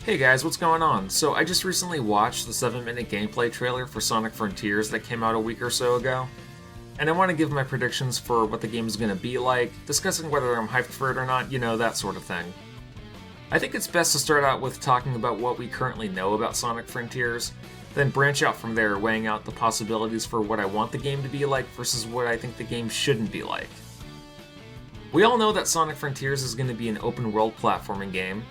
Hey guys, what's going on? So I just recently watched the 7-minute gameplay trailer for Sonic Frontiers that came out a week or so ago, and I want to give my predictions for what the game is going to be like, discussing whether I'm hyped for it or not, that sort of thing. I think it's best to start out with talking about what we currently know about Sonic Frontiers, then branch out from there, weighing out the possibilities for what I want the game to be like versus what I think the game shouldn't be like. We all know that Sonic Frontiers is going to be an open world platforming game.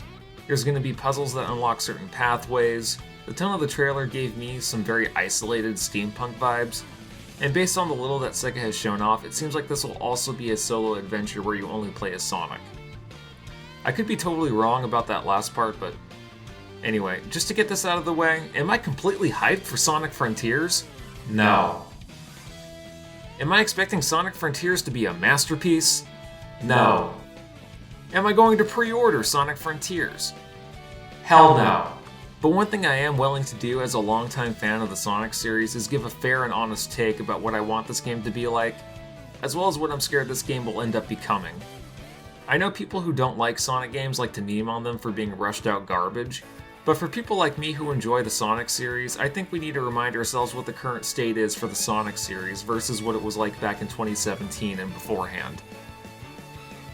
There's going to be puzzles that unlock certain pathways. The tone of the trailer gave me some very isolated steampunk vibes, and based on the little that Sega has shown off, it seems like this will also be a solo adventure where you only play as Sonic. I could be totally wrong about that last part, but anyway, just to get this out of the way, am I completely hyped for Sonic Frontiers? No. Am I expecting Sonic Frontiers to be a masterpiece? No. Am I going to pre-order Sonic Frontiers? Hell no. But one thing I am willing to do as a longtime fan of the Sonic series is give a fair and honest take about what I want this game to be like, as well as what I'm scared this game will end up becoming. I know people who don't like Sonic games like to meme on them for being rushed out garbage, but for people like me who enjoy the Sonic series, I think we need to remind ourselves what the current state is for the Sonic series versus what it was like back in 2017 and beforehand.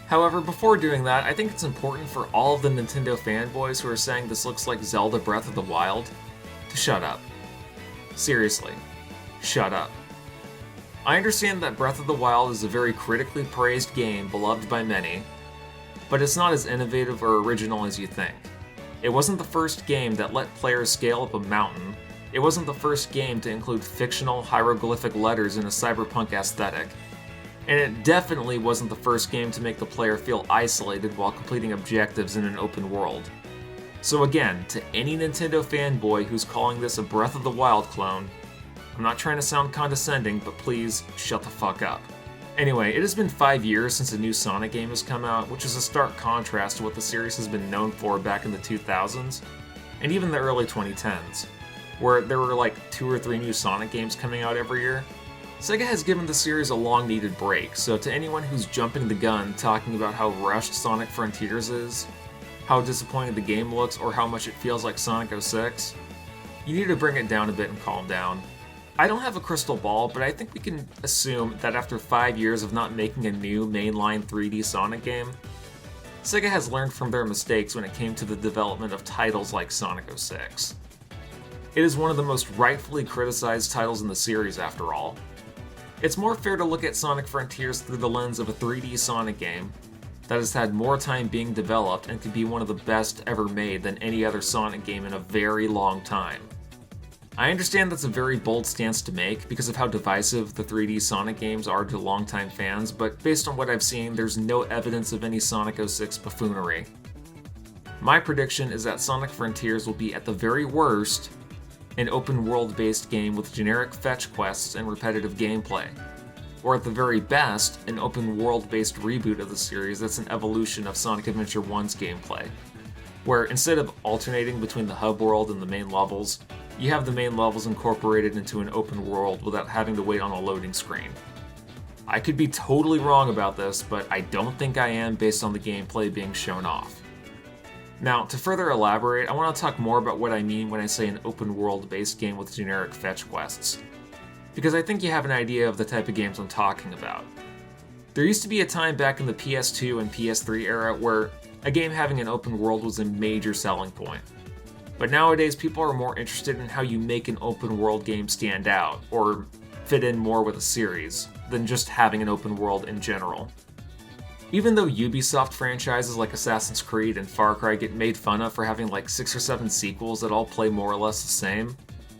However, before doing that, I think it's important for all of the Nintendo fanboys who are saying this looks like Zelda Breath of the Wild to shut up. Seriously, shut up. I understand that Breath of the Wild is a very critically praised game beloved by many, but it's not as innovative or original as you think. It wasn't the first game that let players scale up a mountain. It wasn't the first game to include fictional hieroglyphic letters in a cyberpunk aesthetic. And it definitely wasn't the first game to make the player feel isolated while completing objectives in an open world. So again, to any Nintendo fanboy who's calling this a Breath of the Wild clone, I'm not trying to sound condescending, but please shut the fuck up. Anyway, it has been 5 years since a new Sonic game has come out, which is a stark contrast to what the series has been known for back in the 2000s, and even the early 2010s, where there were like 2 or 3 new Sonic games coming out every year. Sega has given the series a long-needed break, so to anyone who's jumping the gun talking about how rushed Sonic Frontiers is, how disappointing the game looks, or how much it feels like Sonic 06, you need to bring it down a bit and calm down. I don't have a crystal ball, but I think we can assume that after 5 years of not making a new mainline 3D Sonic game, Sega has learned from their mistakes when it came to the development of titles like Sonic 06. It is one of the most rightfully criticized titles in the series after all. It's more fair to look at Sonic Frontiers through the lens of a 3D Sonic game that has had more time being developed and could be one of the best ever made than any other Sonic game in a very long time. I understand that's a very bold stance to make because of how divisive the 3D Sonic games are to longtime fans, but based on what I've seen, there's no evidence of any Sonic 06 buffoonery. My prediction is that Sonic Frontiers will be at the very worst an open world-based game with generic fetch quests and repetitive gameplay, or at the very best, an open world-based reboot of the series that's an evolution of Sonic Adventure 1's gameplay, where instead of alternating between the hub world and the main levels, you have the main levels incorporated into an open world without having to wait on a loading screen. I could be totally wrong about this, but I don't think I am based on the gameplay being shown off. Now, to further elaborate, I want to talk more about what I mean when I say an open world-based game with generic fetch quests, because I think you have an idea of the type of games I'm talking about. There used to be a time back in the PS2 and PS3 era where a game having an open world was a major selling point. But nowadays, people are more interested in how you make an open world game stand out, or fit in more with a series, than just having an open world in general. Even though Ubisoft franchises like Assassin's Creed and Far Cry get made fun of for having like 6 or 7 sequels that all play more or less the same,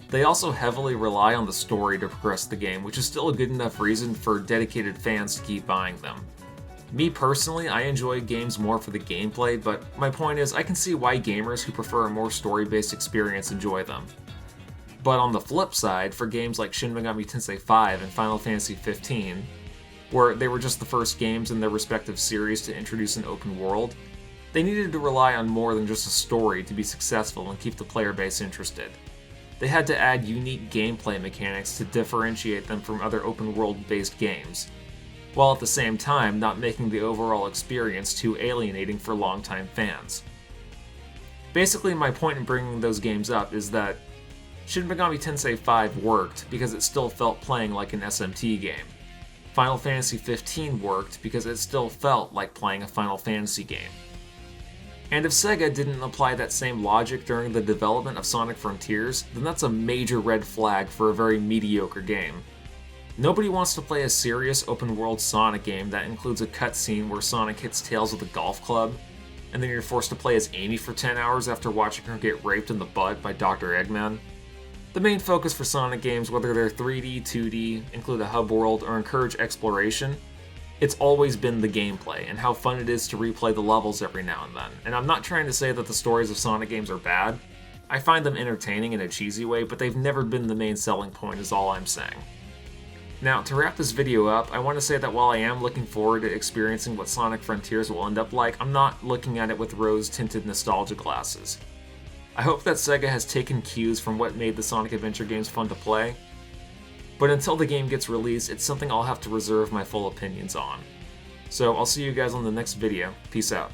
they also heavily rely on the story to progress the game, which is still a good enough reason for dedicated fans to keep buying them. Me personally, I enjoy games more for the gameplay, but my point is I can see why gamers who prefer a more story-based experience enjoy them. But on the flip side, for games like Shin Megami Tensei 5 and Final Fantasy 15, where they were just the first games in their respective series to introduce an open world, they needed to rely on more than just a story to be successful and keep the player base interested. They had to add unique gameplay mechanics to differentiate them from other open world-based games, while at the same time not making the overall experience too alienating for longtime fans. Basically, my point in bringing those games up is that Shin Megami Tensei V worked because it still felt playing like an SMT game. Final Fantasy XV worked because it still felt like playing a Final Fantasy game. And if Sega didn't apply that same logic during the development of Sonic Frontiers, then that's a major red flag for a very mediocre game. Nobody wants to play a serious open-world Sonic game that includes a cutscene where Sonic hits Tails with a golf club, and then you're forced to play as Amy for 10 hours after watching her get raped in the butt by Dr. Eggman. The main focus for Sonic games, whether they're 3D, 2D, include a hub world, or encourage exploration, it's always been the gameplay and how fun it is to replay the levels every now and then. And I'm not trying to say that the stories of Sonic games are bad. I find them entertaining in a cheesy way, but they've never been the main selling point is all I'm saying. Now, to wrap this video up, I want to say that while I am looking forward to experiencing what Sonic Frontiers will end up like, I'm not looking at it with rose-tinted nostalgia glasses. I hope that Sega has taken cues from what made the Sonic Adventure games fun to play, but until the game gets released, it's something I'll have to reserve my full opinions on. So I'll see you guys on the next video. Peace out.